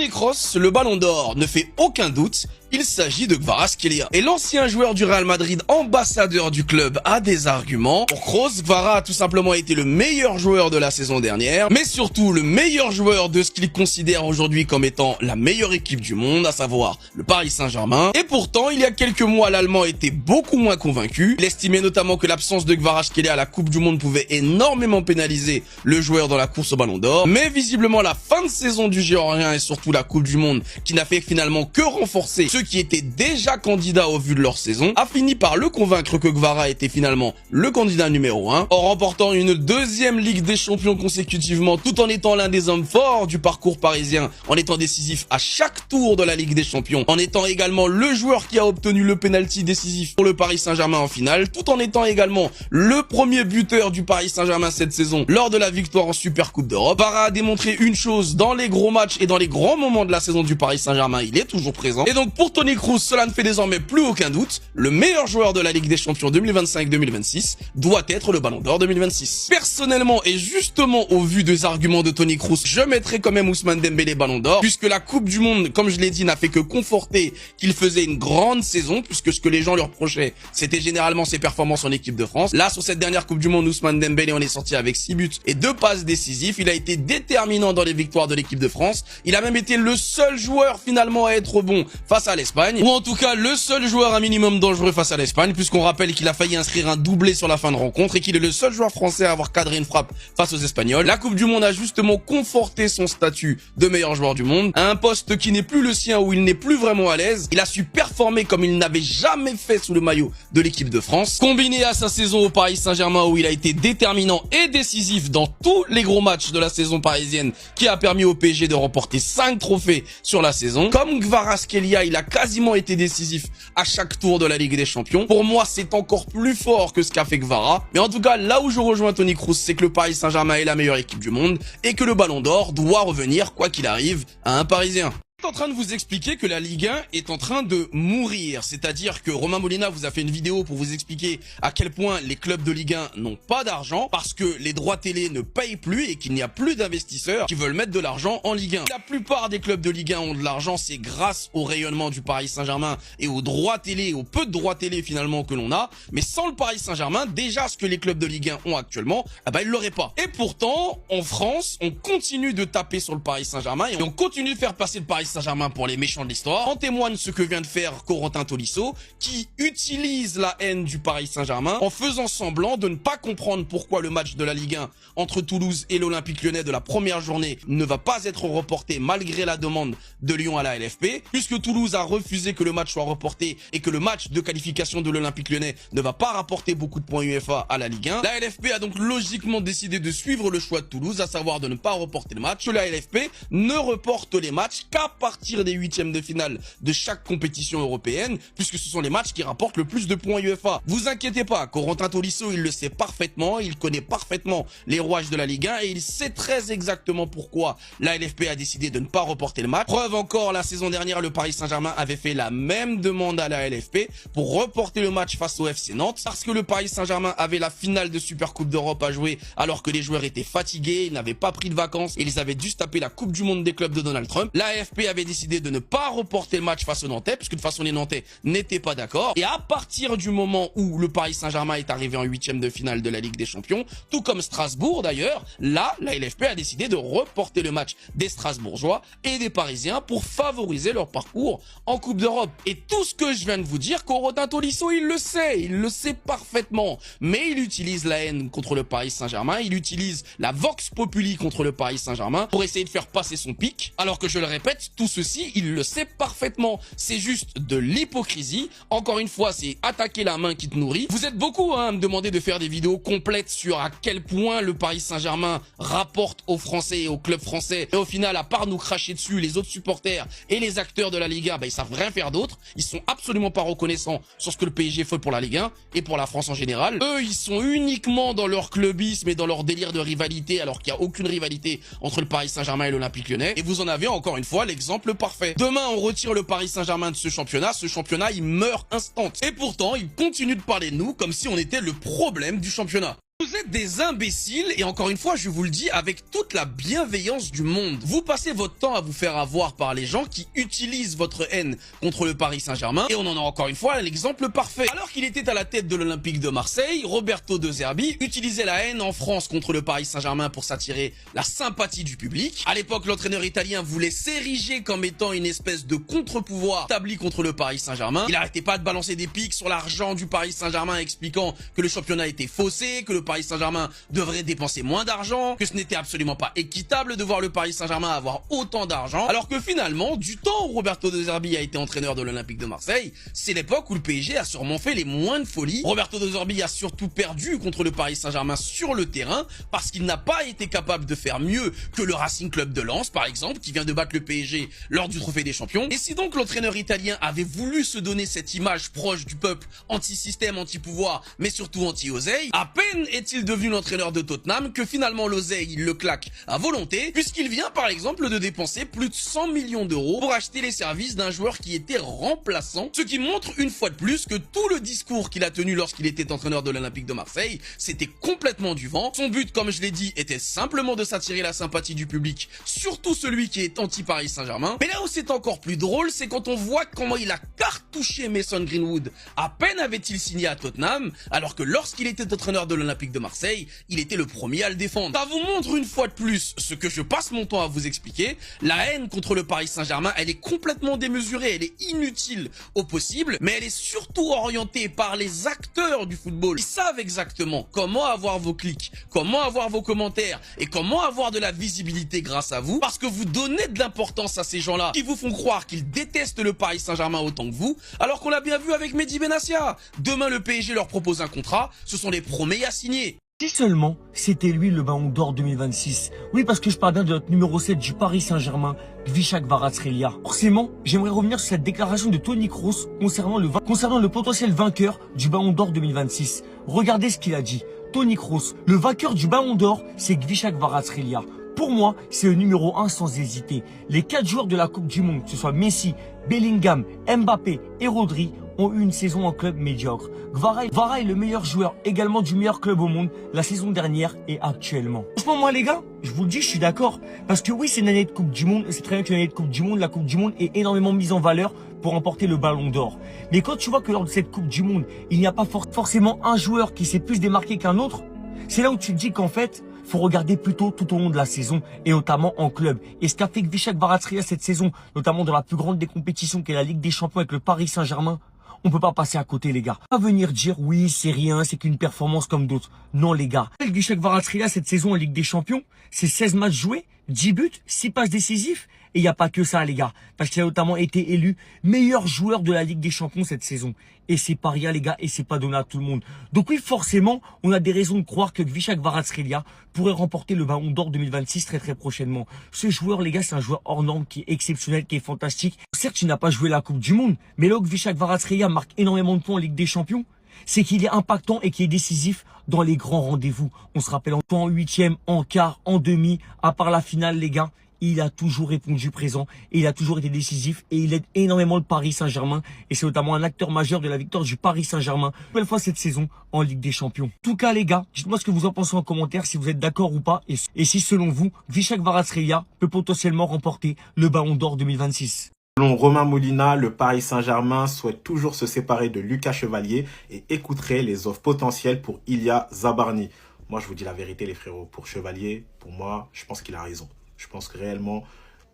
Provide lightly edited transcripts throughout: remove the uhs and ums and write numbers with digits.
Toni Kroos, le ballon d'or, ne fait aucun doute, il s'agit de Kvaratskhelia. Et l'ancien joueur du Real Madrid, ambassadeur du club, a des arguments. Pour Kroos, Kvara a tout simplement été le meilleur joueur de la saison dernière, mais surtout le meilleur joueur de ce qu'il considère aujourd'hui comme étant la meilleure équipe du monde, à savoir le Paris Saint-Germain. Et pourtant, il y a quelques mois, l'Allemand était beaucoup moins convaincu. Il estimait notamment que l'absence de Kvaratskhelia à la Coupe du Monde pouvait énormément pénaliser le joueur dans la course au ballon d'or. Mais visiblement, la fin de saison du Géorgien et surtout la Coupe du Monde, qui n'a fait finalement que renforcer ceux qui étaient déjà candidats au vu de leur saison, a fini par le convaincre que Kvara était finalement le candidat numéro 1, en remportant une deuxième Ligue des Champions consécutivement, tout en étant l'un des hommes forts du parcours parisien, en étant décisif à chaque tour de la Ligue des Champions, en étant également le joueur qui a obtenu le penalty décisif pour le Paris Saint-Germain en finale, tout en étant également le premier buteur du Paris Saint-Germain cette saison lors de la victoire en Super Coupe d'Europe. Kvara a démontré une chose, dans les gros matchs et dans les grands moments de la saison du Paris Saint-Germain, il est toujours présent. Et donc pour Toni Kroos, cela ne fait désormais plus aucun doute, le meilleur joueur de la Ligue des Champions 2025-2026 doit être le Ballon d'Or 2026. Personnellement, et justement au vu des arguments de Toni Kroos, je mettrai quand même Ousmane Dembélé Ballon d'Or, puisque la Coupe du Monde, comme je l'ai dit, n'a fait que conforter qu'il faisait une grande saison, puisque ce que les gens lui reprochaient, c'était généralement ses performances en équipe de France. Là, sur cette dernière Coupe du Monde, Ousmane Dembélé en est sorti avec 6 buts et 2 passes décisives. Il a été déterminant dans les victoires de l'équipe de France. Il a même été le seul joueur finalement à être bon face à l'Espagne, ou en tout cas le seul joueur un minimum dangereux face à l'Espagne, puisqu'on rappelle qu'il a failli inscrire un doublé sur la fin de rencontre et qu'il est le seul joueur français à avoir cadré une frappe face aux Espagnols. La Coupe du Monde a justement conforté son statut de meilleur joueur du monde, à un poste qui n'est plus le sien, où il n'est plus vraiment à l'aise. Il a su performer comme il n'avait jamais fait sous le maillot de l'équipe de France, combiné à sa saison au Paris Saint-Germain où il a été déterminant et décisif dans tous les gros matchs de la saison parisienne, qui a permis au PSG de remporter 5 trophées sur la saison. Comme Kvaratskhelia, il a quasiment été décisif à chaque tour de la Ligue des Champions. Pour moi, c'est encore plus fort que ce qu'a fait Kvara. Mais en tout cas, là où je rejoins Toni Kroos, c'est que le Paris Saint-Germain est la meilleure équipe du monde et que le Ballon d'Or doit revenir, quoi qu'il arrive, à un Parisien. Je suis en train de vous expliquer que la Ligue 1 est en train de mourir, c'est-à-dire que Romain Molina vous a fait une vidéo pour vous expliquer à quel point les clubs de Ligue 1 n'ont pas d'argent parce que les droits télé ne payent plus et qu'il n'y a plus d'investisseurs qui veulent mettre de l'argent en Ligue 1. La plupart des clubs de Ligue 1 ont de l'argent, c'est grâce au rayonnement du Paris Saint-Germain et aux droits télé, au peu de droits télé finalement que l'on a, mais sans le Paris Saint-Germain, déjà ce que les clubs de Ligue 1 ont actuellement, ils l'auraient pas. Et pourtant, en France, on continue de taper sur le Paris Saint-Germain et on continue de faire passer le Paris Saint-Germain pour les méchants de l'histoire. En témoigne ce que vient de faire Corentin Tolisso, qui utilise la haine du Paris Saint-Germain en faisant semblant de ne pas comprendre pourquoi le match de la Ligue 1 entre Toulouse et l'Olympique Lyonnais de la première journée ne va pas être reporté malgré la demande de Lyon à la LFP, puisque Toulouse a refusé que le match soit reporté et que le match de qualification de l'Olympique Lyonnais ne va pas rapporter beaucoup de points UEFA à la Ligue 1. La LFP a donc logiquement décidé de suivre le choix de Toulouse, à savoir de ne pas reporter le match. La LFP ne reporte les matchs qu'à partir des huitièmes de finale de chaque compétition européenne, puisque ce sont les matchs qui rapportent le plus de points UEFA. Vous inquiétez pas, Corentin Tolisso, il le sait parfaitement, il connaît parfaitement les rouages de la Ligue 1 et il sait très exactement pourquoi la LFP a décidé de ne pas reporter le match. Preuve encore, la saison dernière, le Paris Saint-Germain avait fait la même demande à la LFP pour reporter le match face au FC Nantes, parce que le Paris Saint-Germain avait la finale de Super Coupe d'Europe à jouer alors que les joueurs étaient fatigués, ils n'avaient pas pris de vacances et ils avaient dû se taper la Coupe du Monde des clubs de Donald Trump. La LFP avait décidé de ne pas reporter le match face aux Nantais, puisque de toute façon les Nantais n'étaient pas d'accord. Et à partir du moment où le Paris Saint-Germain est arrivé en huitième de finale de la Ligue des Champions, tout comme Strasbourg d'ailleurs, là, la LFP a décidé de reporter le match des Strasbourgeois et des Parisiens pour favoriser leur parcours en Coupe d'Europe. Et tout ce que je viens de vous dire, Corentin Tolisso, il le sait parfaitement. Mais il utilise la haine contre le Paris Saint-Germain, il utilise la Vox Populi contre le Paris Saint-Germain pour essayer de faire passer son pic, alors que je le répète, tout ceci, il le sait parfaitement. C'est juste de l'hypocrisie. Encore une fois, c'est attaquer la main qui te nourrit. Vous êtes beaucoup à me demander de faire des vidéos complètes sur à quel point le Paris Saint-Germain rapporte aux Français et aux clubs français. Et au final, à part nous cracher dessus, les autres supporters et les acteurs de la Ligue 1, ils savent rien faire d'autre. Ils sont absolument pas reconnaissants sur ce que le PSG fait pour la Ligue 1 et pour la France en général. Eux, ils sont uniquement dans leur clubisme et dans leur délire de rivalité, alors qu'il n'y a aucune rivalité entre le Paris Saint-Germain et l'Olympique Lyonnais. Et vous en avez encore une fois l'exemple parfait. Demain, on retire le Paris Saint-Germain de ce championnat il meurt instant. Et pourtant, il continue de parler de nous comme si on était le problème du championnat. Vous êtes des imbéciles et encore une fois, je vous le dis avec toute la bienveillance du monde. Vous passez votre temps à vous faire avoir par les gens qui utilisent votre haine contre le Paris Saint-Germain et on en a encore une fois l'exemple parfait. Alors qu'il était à la tête de l'Olympique de Marseille, Roberto De Zerbi utilisait la haine en France contre le Paris Saint-Germain pour s'attirer la sympathie du public. À l'époque, l'entraîneur italien voulait s'ériger comme étant une espèce de contre-pouvoir établi contre le Paris Saint-Germain. Il arrêtait pas de balancer des pics sur l'argent du Paris Saint-Germain expliquant que le championnat était faussé, que le Paris Saint-Germain devrait dépenser moins d'argent, que ce n'était absolument pas équitable de voir le Paris Saint-Germain avoir autant d'argent, alors que finalement, du temps où Roberto De Zerbi a été entraîneur de l'Olympique de Marseille, c'est l'époque où le PSG a sûrement fait les moins de folies. Roberto De Zerbi a surtout perdu contre le Paris Saint-Germain sur le terrain parce qu'il n'a pas été capable de faire mieux que le Racing Club de Lens, par exemple, qui vient de battre le PSG lors du Trophée des Champions. Et si donc l'entraîneur italien avait voulu se donner cette image proche du peuple, anti-système, anti-pouvoir, mais surtout anti-oseille, à peine est-il devenu l'entraîneur de Tottenham que finalement l'oseille il le claque à volonté puisqu'il vient par exemple de dépenser plus de 100 millions d'euros pour acheter les services d'un joueur qui était remplaçant, ce qui montre une fois de plus que tout le discours qu'il a tenu lorsqu'il était entraîneur de l'Olympique de Marseille, c'était complètement du vent. Son but, comme je l'ai dit, était simplement de s'attirer la sympathie du public, surtout celui qui est anti-Paris Saint-Germain. Mais là où c'est encore plus drôle, c'est quand on voit comment il a cartouché Mason Greenwood. À peine avait-il signé à Tottenham, alors que lorsqu'il était entraîneur de l'Olympique de Marseille, il était le premier à le défendre. Ça vous montre une fois de plus ce que je passe mon temps à vous expliquer. La haine contre le Paris Saint-Germain, elle est complètement démesurée, elle est inutile au possible, mais elle est surtout orientée par les acteurs du football. Ils savent exactement comment avoir vos clics, comment avoir vos commentaires et comment avoir de la visibilité grâce à vous, parce que vous donnez de l'importance à ces gens-là qui vous font croire qu'ils détestent le Paris Saint-Germain autant que vous, alors qu'on l'a bien vu avec Mehdi Benassia. Demain, le PSG leur propose un contrat, ce sont les premiers à signer. Si seulement c'était lui le Ballon d'Or 2026. Oui, parce que je parle bien de notre numéro 7 du Paris Saint-Germain, Gvicha Kvaratskhelia. Forcément, j'aimerais revenir sur cette déclaration de Toni Kroos concernant le potentiel vainqueur du Ballon d'Or 2026. Regardez ce qu'il a dit. Toni Kroos, le vainqueur du Ballon d'Or, c'est Gvicha Kvaratskhelia. Pour moi, c'est le numéro 1 sans hésiter. Les 4 joueurs de la Coupe du Monde, que ce soit Messi, Bellingham, Mbappé et Rodri, ont eu une saison en club médiocre. Kvara est le meilleur joueur également du meilleur club au monde la saison dernière et actuellement. Franchement, moi les gars, je vous le dis, je suis d'accord. Parce que oui, c'est une année de Coupe du Monde, c'est très bien que l'année de Coupe du Monde, la Coupe du Monde est énormément mise en valeur pour remporter le Ballon d'Or. Mais quand tu vois que lors de cette Coupe du Monde, il n'y a pas forcément un joueur qui s'est plus démarqué qu'un autre, c'est là où tu te dis qu'en fait, faut regarder plutôt tout au long de la saison et notamment en club. Et ce qu'a fait Gvicha Kvaratskhelia cette saison, notamment dans la plus grande des compétitions qui est la Ligue des Champions avec le Paris Saint-Germain, on peut pas passer à côté les gars. Pas venir dire oui c'est rien, c'est qu'une performance comme d'autres. Non les gars. Gvicha Kvaratskhelia cette saison en Ligue des Champions, c'est 16 matchs joués, 10 buts, 6 passes décisives. Et il n'y a pas que ça les gars, parce qu'il a notamment été élu meilleur joueur de la Ligue des Champions cette saison. Et c'est pas rien les gars, et c'est pas donné à tout le monde. Donc oui, forcément, on a des raisons de croire que Gvicha Kvaratskhelia pourrait remporter le Ballon d'Or 2026 très prochainement. Ce joueur les gars, c'est un joueur hors norme qui est exceptionnel, qui est fantastique. Certes, il n'a pas joué la Coupe du Monde, mais là où Gvicha Kvaratskhelia marque énormément de points en Ligue des Champions, c'est qu'il est impactant et qu'il est décisif dans les grands rendez-vous. On se rappelle en huitième, en quart, en demi, à part la finale les gars. Il a toujours répondu présent et il a toujours été décisif et il aide énormément le Paris Saint-Germain et c'est notamment un acteur majeur de la victoire du Paris Saint-Germain une nouvelle fois cette saison en Ligue des Champions. En tout cas les gars, dites-moi ce que vous en pensez en commentaire, si vous êtes d'accord ou pas et si selon vous, Gvicha Kvaratskhelia peut potentiellement remporter le Ballon d'Or 2026. Selon Romain Molina, le Paris Saint-Germain souhaite toujours se séparer de Lucas Chevalier et écouterait les offres potentielles pour Ilya Zabarny. Moi je vous dis la vérité les frérots, pour Chevalier, pour moi, je pense qu'il a raison. Je pense réellement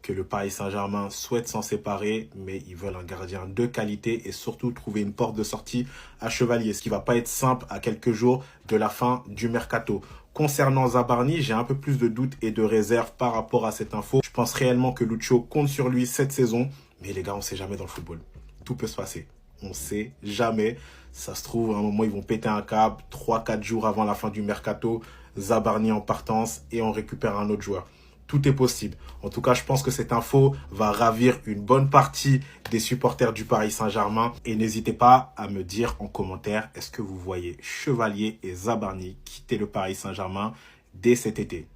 que le Paris Saint-Germain souhaite s'en séparer, mais ils veulent un gardien de qualité et surtout trouver une porte de sortie à Chevalier, ce qui va pas être simple à quelques jours de la fin du mercato. Concernant Zabarny, j'ai un peu plus de doutes et de réserves par rapport à cette info. Je pense réellement que Lucho compte sur lui cette saison, mais les gars, on sait jamais dans le football. Tout peut se passer. On sait jamais. Ça se trouve, à un moment, ils vont péter un câble. 3-4 jours avant la fin du mercato, Zabarny en partance et on récupère un autre joueur. Tout est possible. En tout cas, je pense que cette info va ravir une bonne partie des supporters du Paris Saint-Germain. Et n'hésitez pas à me dire en commentaire, est-ce que vous voyez Chevalier et Zabarny quitter le Paris Saint-Germain dès cet été?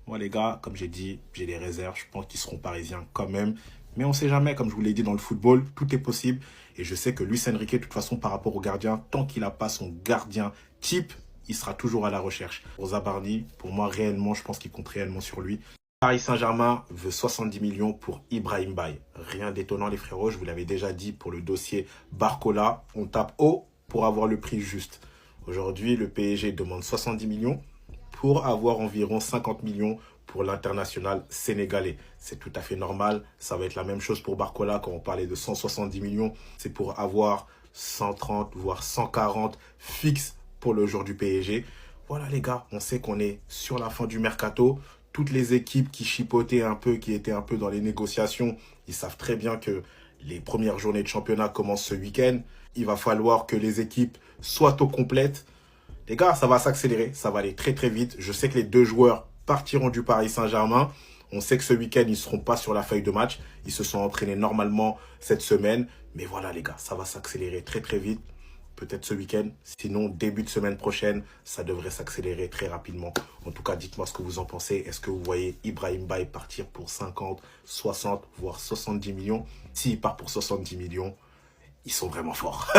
Moi, les gars, comme j'ai dit, j'ai des réserves. Je pense qu'ils seront parisiens quand même. Mais on ne sait jamais, comme je vous l'ai dit dans le football, tout est possible. Et je sais que Luis Enrique, de toute façon, par rapport au gardien, tant qu'il n'a pas son gardien type, il sera toujours à la recherche. Pour Zabarni, pour moi, réellement, je pense qu'il compte réellement sur lui. Paris Saint-Germain veut 70 millions pour Ibrahim Baye. Rien d'étonnant les frérots, je vous l'avais déjà dit pour le dossier Barcola. On tape haut pour avoir le prix juste. Aujourd'hui, le PSG demande 70 millions pour avoir environ 50 millions pour l'international sénégalais. C'est tout à fait normal. Ça va être la même chose pour Barcola quand on parlait de 170 millions. C'est pour avoir 130 voire 140 fixes pour le joueur du PSG. Voilà les gars, on sait qu'on est sur la fin du mercato. Toutes les équipes qui chipotaient un peu, qui étaient un peu dans les négociations, ils savent très bien que les premières journées de championnat commencent ce week-end. Il va falloir que les équipes soient au complète. Les gars, ça va s'accélérer, ça va aller très très vite. Je sais que les deux joueurs partiront du Paris Saint-Germain. On sait que ce week-end, ils ne seront pas sur la feuille de match. Ils se sont entraînés normalement cette semaine. Mais voilà les gars, ça va s'accélérer très très vite. Peut-être ce week-end, sinon début de semaine prochaine, ça devrait s'accélérer très rapidement. En tout cas, dites-moi ce que vous en pensez. Est-ce que vous voyez Ibrahim Baye partir pour 50, 60, voire 70 millions? S'il part pour 70 millions, ils sont vraiment forts.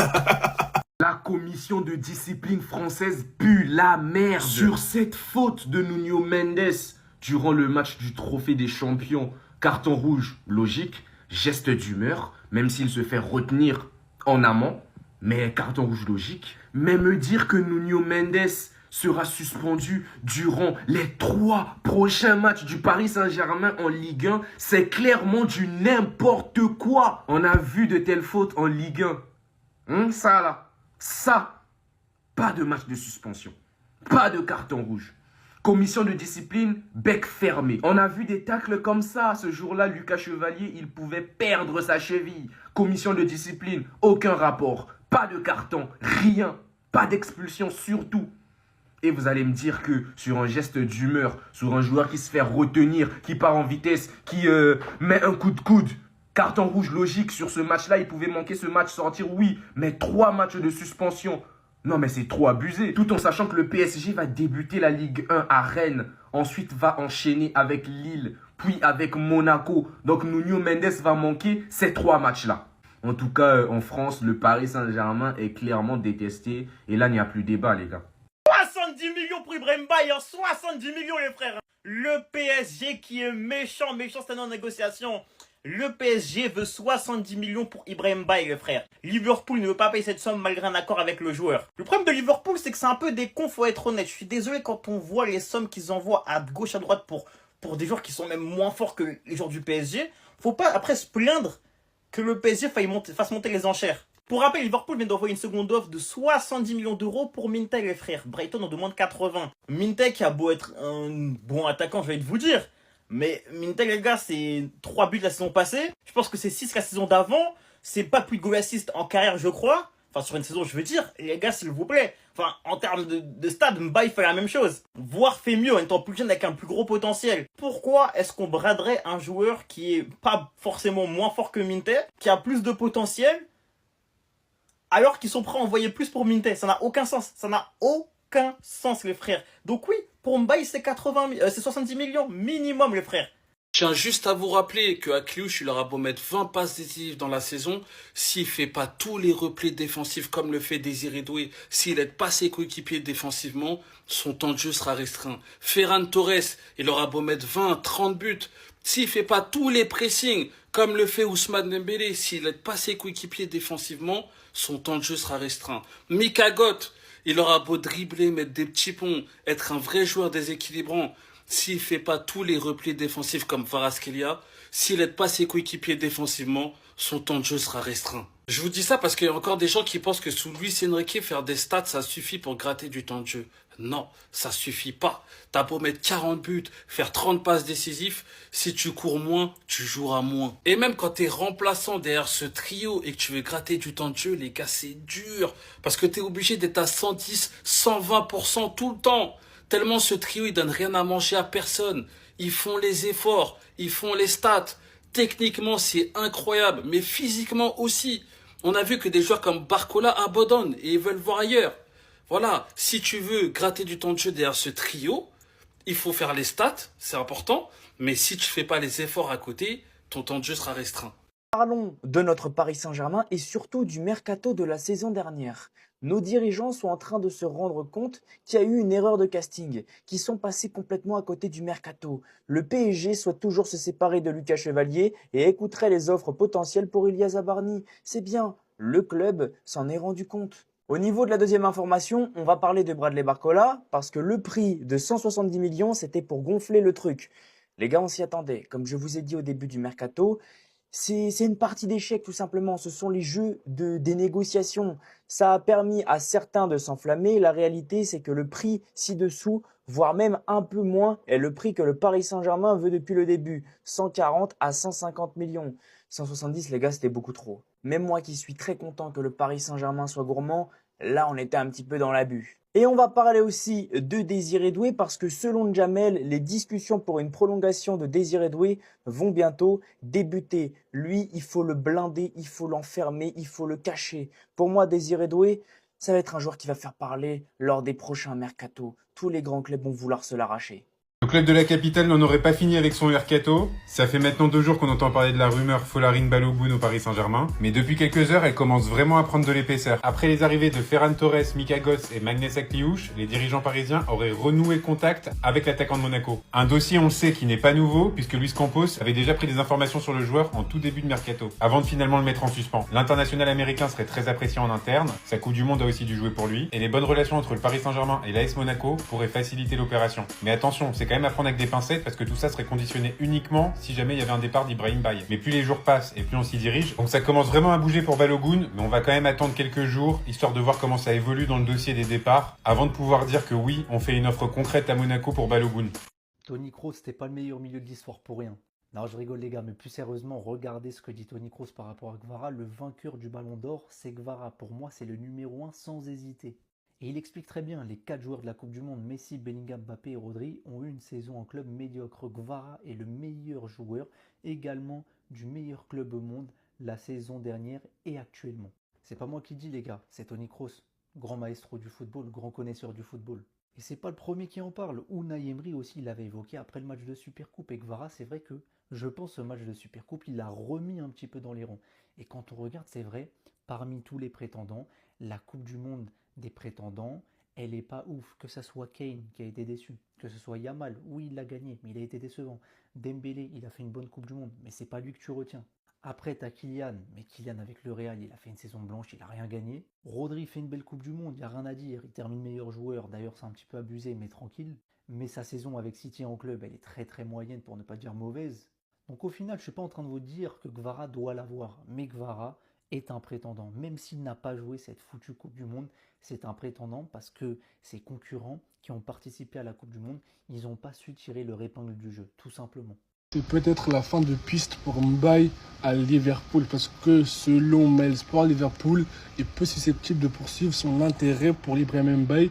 La commission de discipline française pue la merde sur cette faute de Nuno Mendes durant le match du Trophée des Champions. Carton rouge, logique, geste d'humeur, même s'il se fait retenir en amont. Mais carton rouge logique. Mais me dire que Nuno Mendes sera suspendu durant les 3 prochains matchs du Paris Saint-Germain en Ligue 1, c'est clairement du n'importe quoi. On a vu de telles fautes en Ligue 1. Ça là, ça, pas de match de suspension, pas de carton rouge. Commission de discipline, bec fermé. On a vu des tacles comme ça. Ce jour-là, Lucas Chevalier, il pouvait perdre sa cheville. Commission de discipline, aucun rapport. Pas de carton, rien. Pas d'expulsion surtout. Et vous allez me dire que sur un geste d'humeur, sur un joueur qui se fait retenir, qui part en vitesse, qui met un coup de coude, carton rouge logique sur ce match-là, il pouvait manquer ce match, sortir, oui. Mais 3 matchs de suspension. Non, mais c'est trop abusé. Tout en sachant que le PSG va débuter la Ligue 1 à Rennes. Ensuite, va enchaîner avec Lille, puis avec Monaco. Donc, Nuno Mendes va manquer ces 3 matchs-là. En tout cas, en France, le Paris Saint-Germain est clairement détesté. Et là, il n'y a plus débat, les gars. 70 millions pour Ibrahim Baye, 70 millions, les frères. Le PSG qui est méchant cette année en négociation. Le PSG veut 70 millions pour Ibrahim Baye, les frères. Liverpool ne veut pas payer cette somme malgré un accord avec le joueur. Le problème de Liverpool, c'est que c'est un peu des cons, faut être honnête. Je suis désolé quand on voit les sommes qu'ils envoient à gauche, à droite pour des joueurs qui sont même moins forts que les joueurs du PSG. Faut pas après se plaindre que le PSG fasse monter les enchères. Pour rappel, Liverpool vient d'envoyer une seconde offre de 70 millions d'euros pour Minteh, les frères. Brighton en demande 80. Minteh qui a beau être un bon attaquant, je vais vous dire. Mais Minteh, les gars, c'est 3 buts la saison passée. Je pense que c'est 6 la saison d'avant. C'est pas plus de goal assist en carrière, je crois. Enfin, sur une saison, je veux dire. Les gars, s'il vous plaît. Enfin, en termes de stade, Mbaye fait la même chose. Voire fait mieux en étant plus jeune avec un plus gros potentiel. Pourquoi est-ce qu'on braderait un joueur qui est pas forcément moins fort que Minteh, qui a plus de potentiel, alors qu'ils sont prêts à envoyer plus pour Minteh? Ça n'a aucun sens. Ça n'a aucun sens, les frères. Donc oui, pour Mbaye, c'est 70 millions minimum, les frères. Je tiens juste à vous rappeler qu'à Cluj, il aura beau mettre 20 passes décisives dans la saison, s'il fait pas tous les replis défensifs comme le fait Désiré Doué, s'il n'aide pas ses coéquipiers défensivement, son temps de jeu sera restreint. Ferran Torres, il aura beau mettre 20, 30 buts, s'il fait pas tous les pressings comme le fait Ousmane Dembélé, s'il n'aide pas ses coéquipiers défensivement, son temps de jeu sera restreint. Mika Gott, il aura beau dribbler, mettre des petits ponts, être un vrai joueur déséquilibrant, s'il fait pas tous les replis défensifs comme Kvaratskhelia, s'il n'aide pas ses coéquipiers défensivement, son temps de jeu sera restreint. Je vous dis ça parce qu'il y a encore des gens qui pensent que sous Luis Enrique, faire des stats, ça suffit pour gratter du temps de jeu. Non, ça suffit pas. T'as beau mettre 40 buts, faire 30 passes décisives, si tu cours moins, tu joueras moins. Et même quand t'es remplaçant derrière ce trio et que tu veux gratter du temps de jeu, les gars, c'est dur. Parce que t'es obligé d'être à 110, 120% tout le temps. Tellement ce trio, il donne rien à manger à personne. Ils font les efforts, ils font les stats. Techniquement, c'est incroyable, mais physiquement aussi. On a vu que des joueurs comme Barcola abandonnent et ils veulent voir ailleurs. Voilà, si tu veux gratter du temps de jeu derrière ce trio, il faut faire les stats, c'est important. Mais si tu fais pas les efforts à côté, ton temps de jeu sera restreint. Parlons de notre Paris Saint-Germain et surtout du mercato de la saison dernière. nos dirigeants sont en train de se rendre compte qu'il y a eu une erreur de casting, qu'ils sont passés complètement à côté du mercato. Le PSG souhaite toujours se séparer de Lucas Chevalier et écouterait les offres potentielles pour Ilya Zabarny. C'est bien, le club s'en est rendu compte. Au niveau de la deuxième information, on va parler de Bradley Barcola parce que le prix de 170 millions, c'était pour gonfler le truc. Les gars, on s'y attendait. Comme je vous ai dit au début du mercato, c'est une partie d'échec tout simplement. Ce sont les jeux des négociations. Ça a permis à certains de s'enflammer. La réalité, c'est que le prix ci-dessous, voire même un peu moins, est le prix que le Paris Saint-Germain veut depuis le début. 140 à 150 millions. 170, les gars, c'était beaucoup trop. Même moi qui suis très content que le Paris Saint-Germain soit gourmand, là, on était un petit peu dans l'abus. Et on va parler aussi de Désiré Doué parce que selon Jamel, les discussions pour une prolongation de Désiré Doué vont bientôt débuter. Lui, il faut le blinder, il faut l'enfermer, il faut le cacher. Pour moi, Désiré Doué, ça va être un joueur qui va faire parler lors des prochains mercatos. Tous les grands clubs vont vouloir se l'arracher. Le club de la capitale n'en aurait pas fini avec son mercato. Ça fait maintenant 2 jours qu'on entend parler de la rumeur Folarin Balogun au Paris Saint-Germain. Mais depuis quelques heures, elle commence vraiment à prendre de l'épaisseur. Après les arrivées de Ferran Torres, Mika Götze et Magnès Akliouche, les dirigeants parisiens auraient renoué contact avec l'attaquant de Monaco. Un dossier, on le sait, qui n'est pas nouveau, puisque Luis Campos avait déjà pris des informations sur le joueur en tout début de mercato, avant de finalement le mettre en suspens. L'international américain serait très apprécié en interne, sa Coupe du Monde a aussi dû jouer pour lui, et les bonnes relations entre le Paris Saint-Germain et l'AS Monaco pourraient faciliter l'opération. Mais attention, c'est quand même à prendre avec des pincettes parce que tout ça serait conditionné uniquement si jamais il y avait un départ d'Ibrahim Baye. Mais plus les jours passent et plus on s'y dirige, donc ça commence vraiment à bouger pour Balogun, mais on va quand même attendre quelques jours histoire de voir comment ça évolue dans le dossier des départs avant de pouvoir dire que oui, on fait une offre concrète à Monaco pour Balogun. Toni Kroos, c'était pas le meilleur milieu de l'histoire pour rien. Non, je rigole les gars, mais plus sérieusement, regardez ce que dit Toni Kroos par rapport à Kvara. Le vainqueur du Ballon d'Or, c'est Kvara. Pour moi, c'est le numéro 1 sans hésiter. Et il explique très bien, les 4 joueurs de la Coupe du Monde, Messi, Bellingham, Mbappé et Rodri, ont eu une saison en club médiocre. Kvara est le meilleur joueur, également du meilleur club au monde, la saison dernière et actuellement. C'est pas moi qui dis les gars, c'est Toni Kroos, grand maestro du football, grand connaisseur du football. Et c'est pas le premier qui en parle, Unai Emery aussi l'avait évoqué après le match de Supercoupe. Et Kvara, c'est vrai que, je pense, ce match de Supercoupe, il l'a remis un petit peu dans les rangs. Et quand on regarde, c'est vrai, parmi tous les prétendants, la Coupe du Monde des prétendants, elle est pas ouf. Que ça soit Kane qui a été déçu, que ce soit Yamal, oui il l'a gagné, mais il a été décevant. Dembélé, il a fait une bonne Coupe du Monde, mais c'est pas lui que tu retiens. Après t'as Kylian, mais Kylian avec le Real, il a fait une saison blanche, il a rien gagné. Rodri fait une belle Coupe du Monde, il n'y a rien à dire, il termine meilleur joueur, d'ailleurs c'est un petit peu abusé, mais tranquille. Mais sa saison avec City en club, elle est très très moyenne pour ne pas dire mauvaise. Donc au final, je suis pas en train de vous dire que Kvara doit l'avoir, mais Kvara est un prétendant, même s'il n'a pas joué cette foutue Coupe du Monde, c'est un prétendant parce que ses concurrents qui ont participé à la Coupe du Monde, ils n'ont pas su tirer leur épingle du jeu, tout simplement. C'est peut-être la fin de piste pour Mbaye à Liverpool parce que selon Mail Sport, Liverpool est peu susceptible de poursuivre son intérêt pour l'Ibrahim Mbaye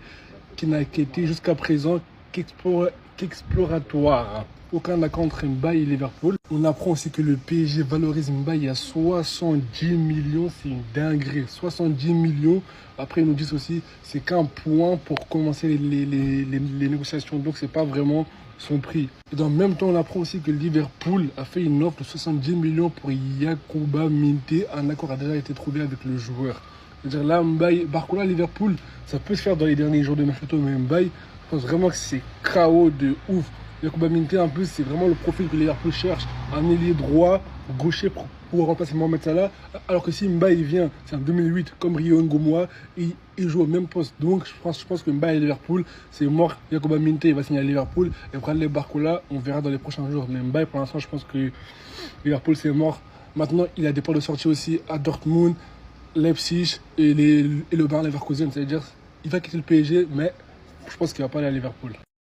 qui n'a été jusqu'à présent qu'exploratoire. Aucun accord entre Mbaye et Liverpool. On apprend aussi que le PSG valorise Mbaye à 70 millions. C'est une dinguerie. 70 millions. Après, ils nous disent aussi c'est qu'un point pour commencer les négociations. Donc, c'est pas vraiment son prix. Et dans le même temps, on apprend aussi que Liverpool a fait une offre de 70 millions pour Yacouba Minté. Un accord a déjà été trouvé avec le joueur. C'est-à-dire là, Mbaye, Barcola, Liverpool, ça peut se faire dans les derniers jours de mercato, mais Mbaye, je pense vraiment que c'est KO de ouf. Yacouba Minté, en plus, c'est vraiment le profil que Liverpool cherche. Un ailier droit, gaucher pour remplacer Mohamed Salah. Alors que si Mbaye vient, c'est en 2008, comme Rio Ngomoa, il joue au même poste. Donc je pense que Mbaye à Liverpool, c'est mort. Yacouba Minté, il va signer à Liverpool. Et Bradley Barcola, on verra dans les prochains jours. Mais Mbaye, pour l'instant, je pense que Liverpool, c'est mort. Maintenant, il a des ports de sortie aussi à Dortmund, Leipzig et le Bayer Leverkusen. C'est-à-dire, il va quitter le PSG, mais je pense qu'il ne va pas aller à Liverpool.